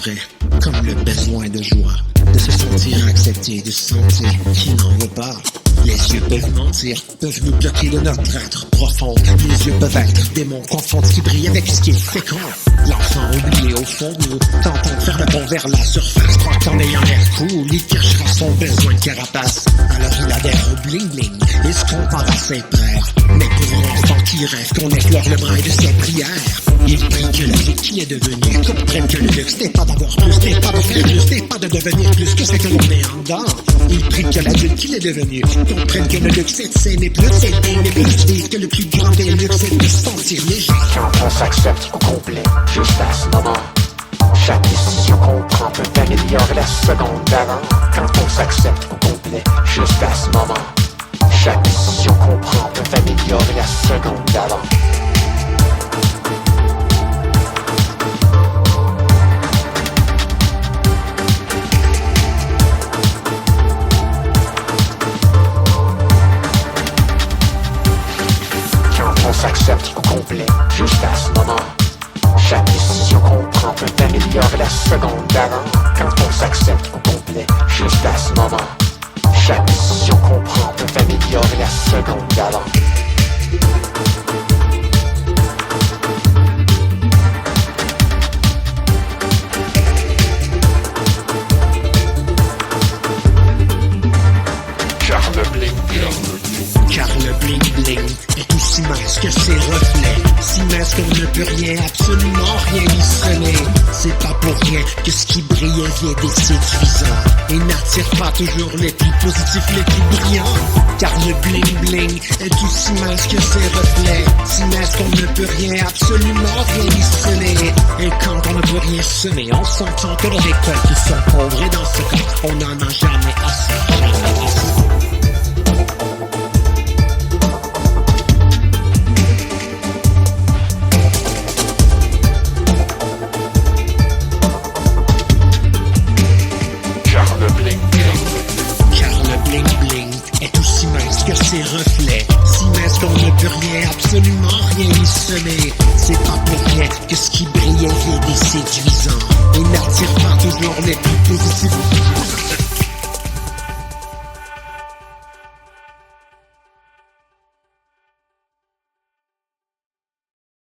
vrai, comme le besoin de joie, de se sentir accepté, de se sentir qu'il n'en veut pas. Les yeux peuvent mentir, peuvent nous bloquer de notre être profond. Les yeux peuvent être démons confondus qui brillent avec ce qui est fécond. L'enfant oublié au fond de nous, tentant de faire le pont vers la surface, croit qu'en ayant l'air cool, il cachera son besoin de carapace. Alors il adhère au bling-bling et se compare à ses pères. Mais pauvre enfant qui rêve qu'on effleure le bras de ses prières. Il prie que la vie qui est devenue comprenne que le luxe n'est pas d'avoir plus, n'est pas de faire plus, n'est pas de devenir plus que ce que l'on est en dedans. Il prie que l'adulte qu'il est devenu comprenne que le luxe c'est de s'aimer plus, c'est d'aimer plus, et que le plus grand des luxes c'est de se sentir léger. Quand on s'accepte au complet, juste à ce moment, chaque décision qu'on prend peut améliorer la seconde d'avant. Quand on s'accepte au complet, juste à ce moment, chaque décision qu'on prend peut améliorer la seconde d'avant. On s'accepte au complet, juste à ce moment. Chaque décision qu'on prend peut améliorer la seconde d'avant. Quand on s'accepte au complet, juste à ce moment. Chaque décision qu'on prend peut améliorer la seconde d'avant. Car le bling-bling est aussi mince que ses reflets. Si mince qu'on ne peut rien, absolument rien y sonner. C'est pas pour rien que ce qui brille vient des séduisants et n'attire pas toujours les plus positifs, les plus brillants. Car le bling-bling est aussi mince que ses reflets. Si mince qu'on ne peut rien, absolument rien y sonner. Et quand on ne peut rien semer, on s'entend que les récoltes sont pauvres. Et dans ce cas, on n'en a jamais assez, jamais assez. Est aussi mince que ses reflets. Si mince qu'on ne peut rien, absolument rien y semer. C'est pas pour rien que ce qui brille vient des séduisants et n'attire pas toujours les plus positifs.